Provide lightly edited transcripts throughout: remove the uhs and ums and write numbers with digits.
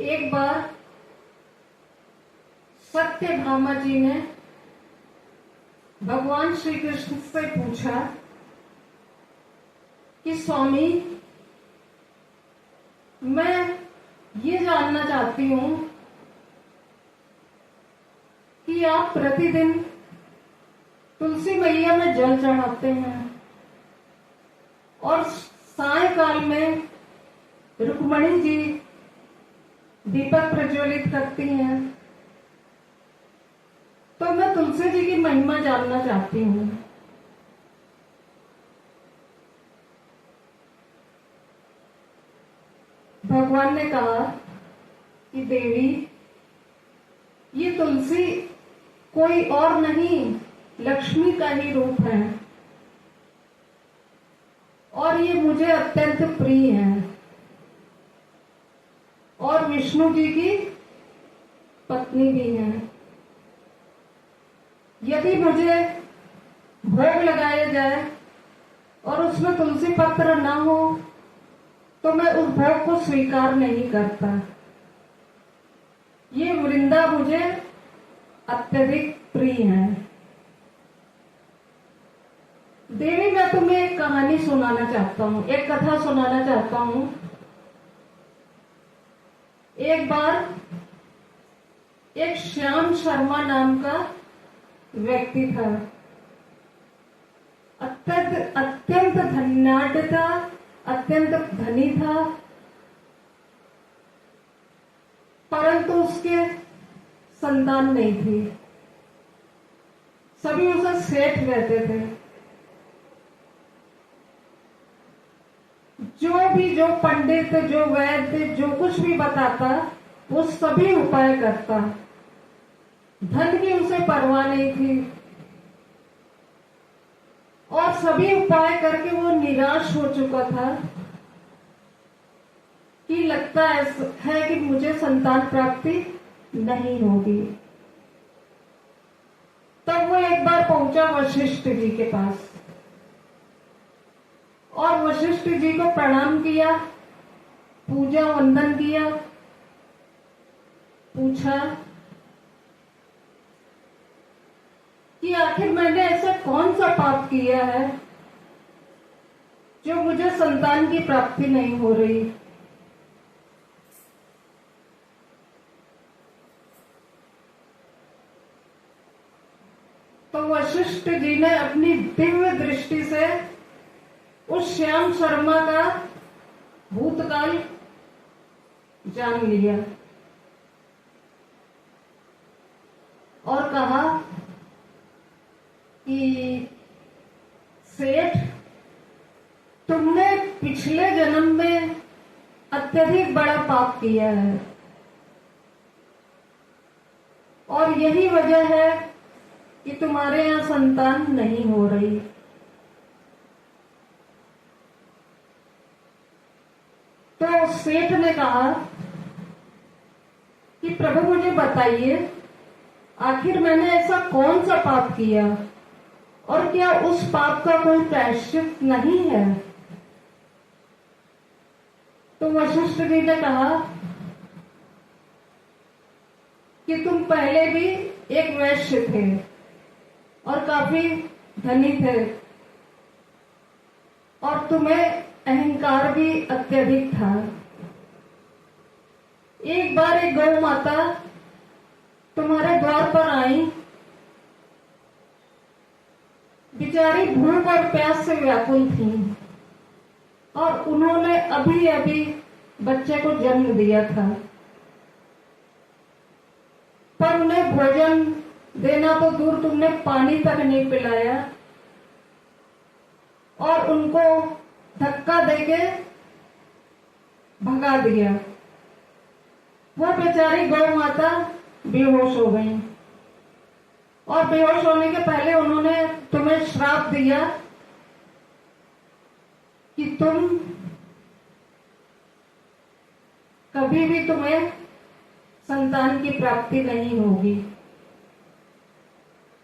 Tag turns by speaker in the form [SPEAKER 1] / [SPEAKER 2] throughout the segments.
[SPEAKER 1] एक बार सत्यभामा जी ने भगवान श्री कृष्ण से पूछा कि स्वामी, मैं ये जानना चाहती हूं कि आप प्रतिदिन तुलसी मैया में जल चढ़ाते हैं और सायकाल में रुक्मणी जी दीपक प्रज्वलित करती हैं, तो मैं तुलसी जी की महिमा जानना चाहती हूँ। भगवान ने कहा कि देवी, ये तुलसी कोई और नहीं, लक्ष्मी का ही रूप है और ये मुझे अत्यंत प्रिय है और विष्णु जी की पत्नी भी है। यदि मुझे भोग लगाया जाए और उसमें तुलसी पत्र ना हो तो मैं उस भोग को स्वीकार नहीं करता। ये वृंदा मुझे अत्यधिक प्रिय है। देवी, मैं तुम्हें एक कहानी सुनाना चाहता हूँ, एक कथा सुनाना चाहता हूँ। एक बार एक श्याम शर्मा नाम का व्यक्ति था। अत्यंत धनाढ्य था, अत्यंत धनी था, परंतु उसके संतान नहीं थी। सभी उसे सेठ कहते थे। जो पंडित, जो वैद्य, जो कुछ भी बताता वो सभी उपाय करता। धन की उसे परवाह नहीं थी और सभी उपाय करके वो निराश हो चुका था कि लगता है कि मुझे संतान प्राप्ति नहीं होगी। तब वो एक बार पहुंचा वशिष्ठ जी के पास और वशिष्ठ जी को प्रणाम किया, पूजा वंदन किया, पूछा कि आखिर मैंने ऐसा कौन सा पाप किया है जो मुझे संतान की प्राप्ति नहीं हो रही। तो वशिष्ठ जी ने अपनी दिव्य दृष्टि से उस श्याम शर्मा का भूतकाल जान लिया और कहा कि सेठ, तुमने पिछले जन्म में अत्यधिक बड़ा पाप किया है और यही वजह है कि तुम्हारे यहां संतान नहीं हो रही। तो सेठ ने कहा कि प्रभु, मुझे बताइए, आखिर मैंने ऐसा कौन सा पाप किया और क्या उस पाप का कोई प्रायश्चित नहीं है। तो वशिष्ठ जी ने कहा कि तुम पहले भी एक वैश्य थे और काफी धनी थे और तुम्हें अहंकार भी अत्यधिक था। एक बार एक गौ माता तुम्हारे द्वार पर आई, बेचारी भूख और प्यास से व्याकुल थी और उन्होंने अभी अभी बच्चे को जन्म दिया था, पर उन्हें भोजन देना तो दूर, तुमने पानी तक नहीं पिलाया और उनको धक्का देके भगा दिया। वो बेचारी गौ माता बेहोश हो गई और बेहोश होने के पहले उन्होंने तुम्हें श्राप दिया कि कभी भी तुम्हें संतान की प्राप्ति नहीं होगी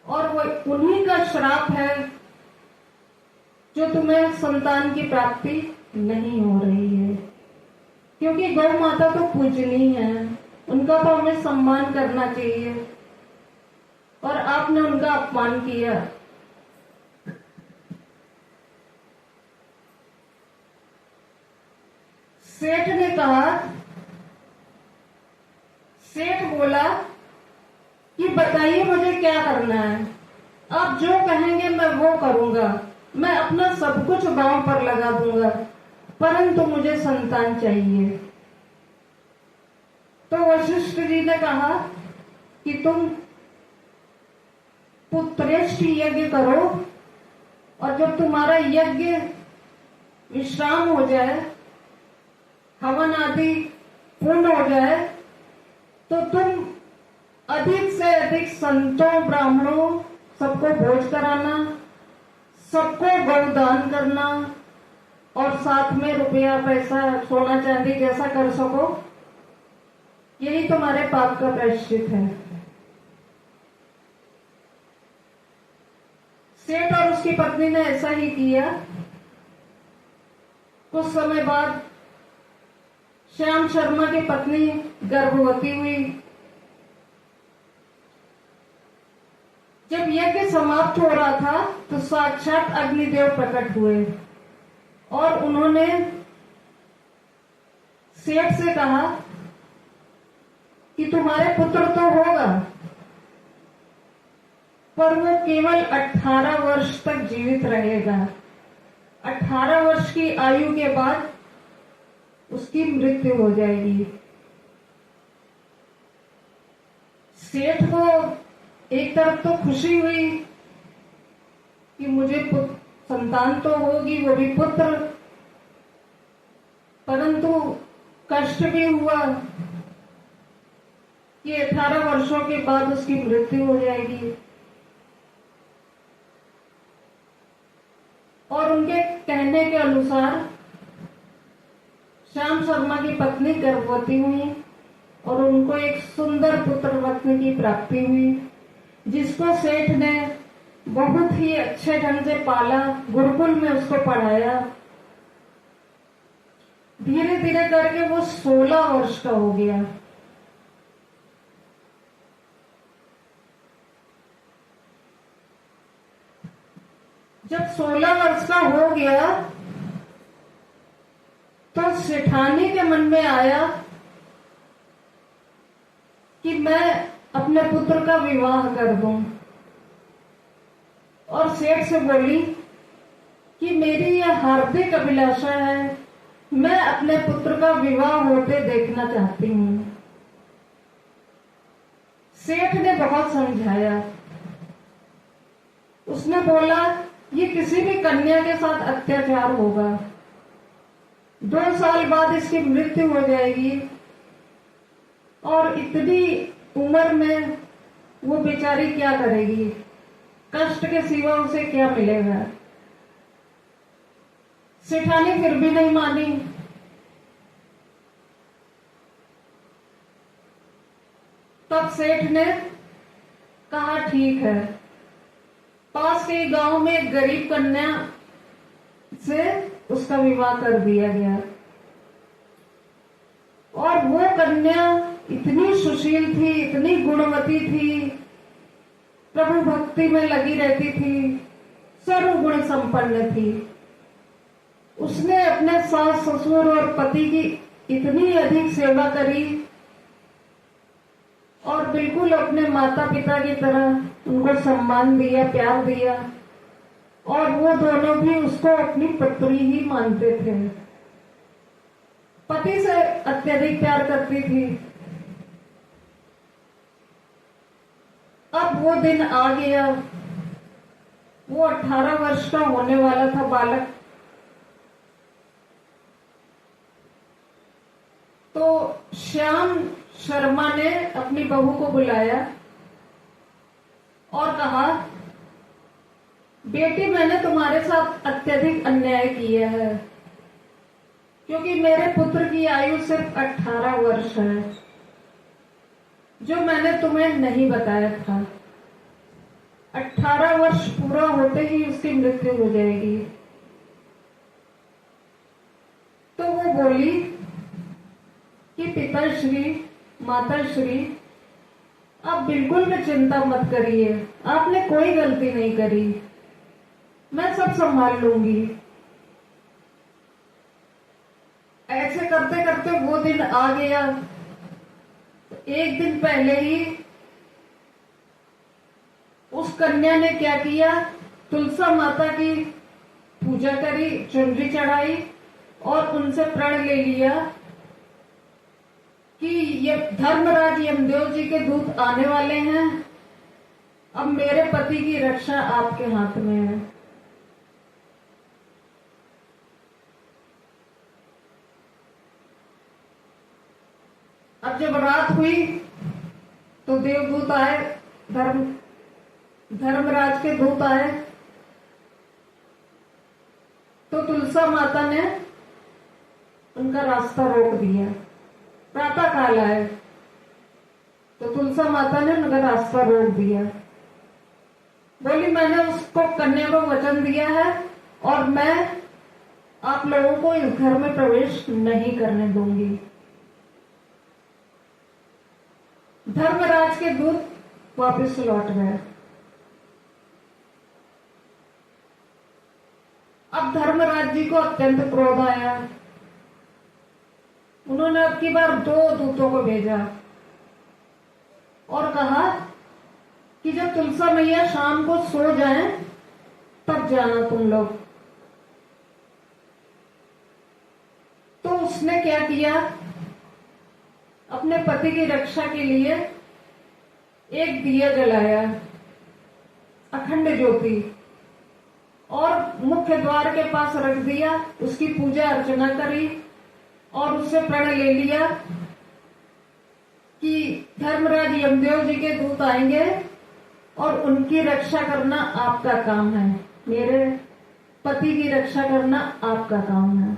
[SPEAKER 1] और वो उन्हीं का श्राप है जो तुम्हें संतान की प्राप्ति नहीं हो रही है। क्योंकि गौ माता तो पूजनीय है, उनका तो हमें सम्मान करना चाहिए और आपने उनका अपमान किया। सेठ ने कहा, सेठ बोला कि बताइए मुझे क्या करना है, आप जो कहेंगे मैं वो करूंगा, मैं अपना सब कुछ दांव पर लगा दूंगा, परंतु मुझे संतान चाहिए। तो वशिष्ठ जी ने कहा कि तुम पुत्रेष्ठ यज्ञ करो और जब तुम्हारा यज्ञ विश्राम हो जाए, हवन आदि पूर्ण हो जाए, तो तुम अधिक से अधिक संतों ब्राह्मणों सबको भोज कराना, सबको गौदान करना और साथ में रुपया पैसा सोना चांदी जैसा कर सको, यही तुम्हारे पाप का प्रायश्चित है। सेठ और उसकी पत्नी ने ऐसा ही किया। कुछ समय बाद श्याम शर्मा की पत्नी गर्भवती हुई। जब यज्ञ समाप्त हो रहा था तो साक्षात अग्निदेव प्रकट हुए और उन्होंने सेठ से कहा कि तुम्हारे पुत्र तो होगा, पर वो केवल 18 वर्ष तक जीवित रहेगा। 18 वर्ष की आयु के बाद उसकी मृत्यु हो जाएगी। सेठ को एक तरफ तो खुशी हुई कि मुझे संतान तो होगी, वो भी पुत्र, परंतु कष्ट भी हुआ कि 18 वर्षों के बाद उसकी मृत्यु हो जाएगी। और उनके कहने के अनुसार श्याम शर्मा की पत्नी गर्भवती हुई और उनको एक सुंदर पुत्र रत्न की प्राप्ति हुई, जिसको सेठ ने बहुत ही अच्छे ढंग से पाला, गुरुकुल में उसको पढ़ाया। धीरे धीरे करके वो 16 वर्ष का हो गया। जब 16 वर्ष का हो गया तो सेठानी के मन में आया कि मैं अपने पुत्र का विवाह कर दूं, और सेठ से बोली कि मेरी यह हार्दिक अभिलाषा है, मैं अपने पुत्र का विवाह होते देखना चाहती हूं। सेठ ने बहुत समझाया। उसने बोला ये किसी भी कन्या के साथ अत्याचार होगा, 2 साल बाद इसकी मृत्यु हो जाएगी और इतनी उम्र में वो बेचारी क्या करेगी, कष्ट के सिवा उसे क्या मिलेगा। सेठानी फिर भी नहीं मानी। तब सेठ ने कहा ठीक है। पास के गांव में एक गरीब कन्या से उसका विवाह कर दिया गया और वो कन्या इतनी सुशील थी, इतनी गुणवती थी, प्रभु भक्ति में लगी रहती थी, सर्वगुण संपन्न थी। उसने अपने सास ससुर और पति की इतनी अधिक सेवा करी और बिल्कुल अपने माता पिता की तरह उनको सम्मान दिया, प्यार दिया, और वो दोनों भी उसको अपनी पुत्री ही मानते थे। पति से अत्यधिक प्यार करती थी। अब वो दिन आ गया, वो 18 वर्ष का होने वाला था बालक। तो श्याम शर्मा ने अपनी बहू को बुलाया और कहा, बेटी मैंने तुम्हारे साथ अत्यधिक अन्याय किया है, क्योंकि मेरे पुत्र की आयु सिर्फ 18 वर्ष है, जो मैंने तुम्हें नहीं बताया था। 18 वर्ष पूरा होते ही उसकी मृत्यु हो जाएगी। तो वो बोली पिताश्री, माताश्री, आप बिल्कुल भी चिंता मत करिए, आपने कोई गलती नहीं करी, मैं सब संभाल लूंगी। ऐसे करते करते वो दिन आ गया। एक दिन पहले ही उस कन्या ने क्या किया, तुलसा माता की पूजा करी, चुनरी चढ़ाई और उनसे प्रण ले लिया कि ये धर्मराज यमदेव जी के दूत आने वाले हैं, अब मेरे पति की रक्षा आपके हाथ में है। अब जब रात हुई तो देवदूत आए, धर्मराज के दूत आए, तो तुलसा माता ने उनका रास्ता रोक दिया। प्रातः काल आए तो तुलसा माता ने उनका रास्ता रोक दिया। बोली, मैंने उसको कन्या को वचन दिया है और मैं आप लोगों को इस घर में प्रवेश नहीं करने दूंगी। धर्मराज के दूत वापस लौट गए। अब धर्मराज जी को अत्यंत क्रोध आया। उन्होंने अब की बार 2 दूतों को भेजा और कहा कि जब तुलसा मैया शाम को सो जाएं तब जाना तुम लोग। तो उसने क्या किया, अपने पति की रक्षा के लिए एक दिया जलाया, अखंड ज्योति, और मुख्य द्वार के पास रख दिया, उसकी पूजा अर्चना करी और उससे प्रण ले लिया कि धर्मराज यमदेव जी के दूत आएंगे और उनकी रक्षा करना आपका काम है, मेरे पति की रक्षा करना आपका काम है।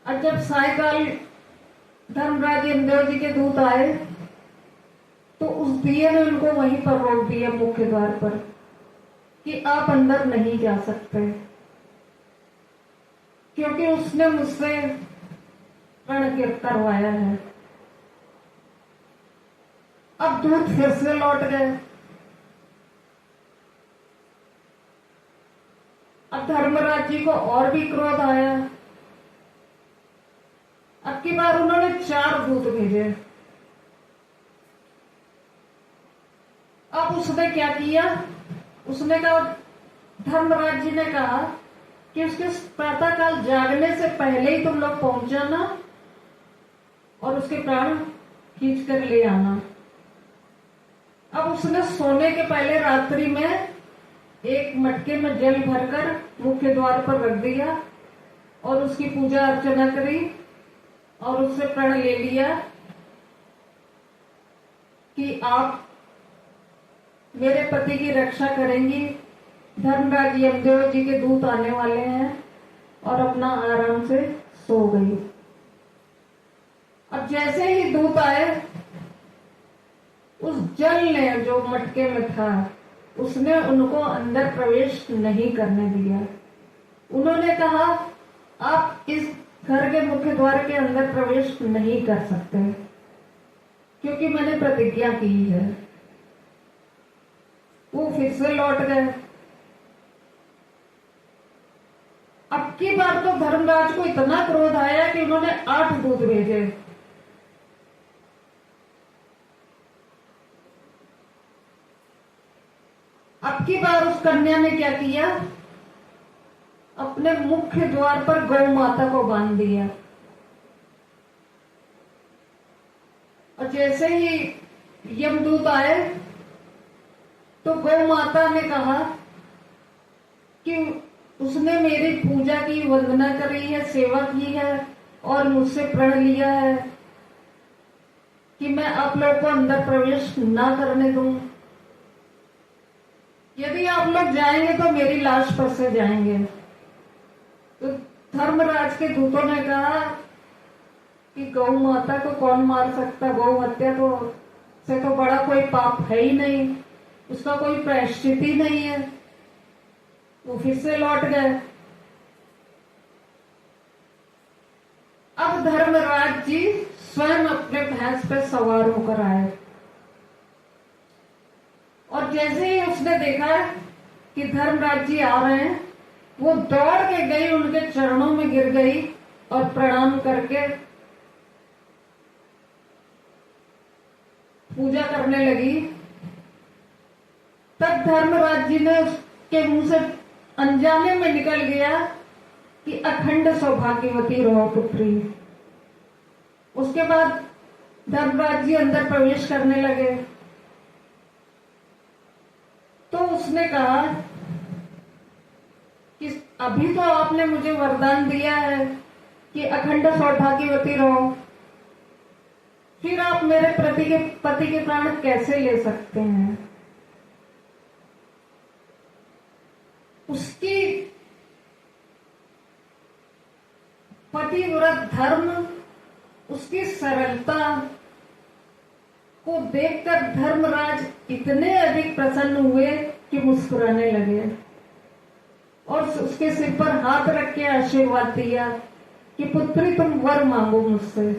[SPEAKER 1] और जब सायकाल धर्मराज यमदेव जी के दूत आए तो उस दिए ने उनको वहीं पर रोक दिया, मुख्य द्वार पर, कि आप अंदर नहीं जा सकते, क्योंकि उसने मुझसे प्रण करवाया है। अब दूत फिर से लौट गए। अब धर्मराज जी को और भी क्रोध आया। अब की बार उन्होंने 4 दूत भेजे। अब उसने क्या किया, उसने कहा, धर्मराज जी ने कहा कि उसके प्रातःकाल जागने से पहले ही तुम लोग पहुंच जाना और उसके प्राण खींच कर ले आना। अब उसने सोने के पहले रात्रि में एक मटके में जल भरकर मुख्य द्वार पर रख दिया और उसकी पूजा अर्चना करी और उससे प्रण ले लिया कि आप मेरे पति की रक्षा करेंगी, धर्मराज यमदेव जी के दूत आने वाले हैं, और अपना आराम से सो गई। अब जैसे ही दूत आए, उस जल ने जो मटके में था उसने उनको अंदर प्रवेश नहीं करने दिया। उन्होंने कहा, आप इस घर के मुख्य द्वार के अंदर प्रवेश नहीं कर सकते, क्योंकि मैंने प्रतिज्ञा की है। वो फिर से लौट गए। अब की बार तो धर्मराज को इतना क्रोध आया कि उन्होंने 8 दूत भेजे। अब की बार उस कन्या ने क्या किया, अपने मुख्य द्वार पर गौ माता को बांध दिया, और जैसे ही यमदूत आए तो गौ माता ने कहा कि उसने मेरी पूजा की, वंदना करी है, सेवा की है और मुझसे प्रण लिया है कि मैं आप लोग को अंदर प्रवेश ना करने दूं। यदि आप लोग जाएंगे तो मेरी लाश पर से जाएंगे। तो धर्मराज के दूतों ने कहा कि गौ माता को कौन मार सकता, गौ हत्या तो से तो बड़ा कोई पाप है ही नहीं, उसका कोई प्रायश्चित ही नहीं है। वो फिर से लौट गए। अब धर्मराज जी स्वयं अपने भैंस पे सवार होकर आए और जैसे ही उसने देखा कि धर्मराज जी आ रहे हैं, वो दौड़ के गई, उनके चरणों में गिर गई और प्रणाम करके पूजा करने लगी। तब धर्मराज जी ने उसके मुंह से अनजाने में निकल गया कि अखंड सौभाग्यवती रहो पुत्री। उसके बाद धर्मराज जी अंदर प्रवेश करने लगे तो उसने कहा कि अभी तो आपने मुझे वरदान दिया है कि अखंड सौभाग्यवती रहो, फिर आप मेरे पति के प्राण कैसे ले सकते हैं? उसकी पतिव्रत धर्म, उसकी सरलता को देखकर धर्मराज इतने अधिक प्रसन्न हुए कि मुस्कुराने लगे और उसके सिर पर हाथ रख के आशीर्वाद दिया कि पुत्री तुम वर मांगो मुझसे।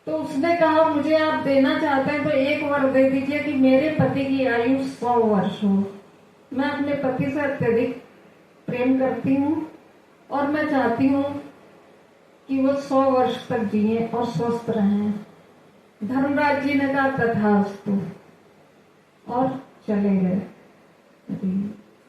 [SPEAKER 1] तो उसने कहा मुझे आप देना चाहते हैं तो एक वर दे दीजिए कि मेरे पति की आयु 100 वर्ष हो। मैं अपने पति से अत्यधिक प्रेम करती हूँ और मैं चाहती हूँ कि वो 100 वर्ष तक जिए और स्वस्थ रहें। धर्मराज जी ने कहा तथास्तु और चले गए।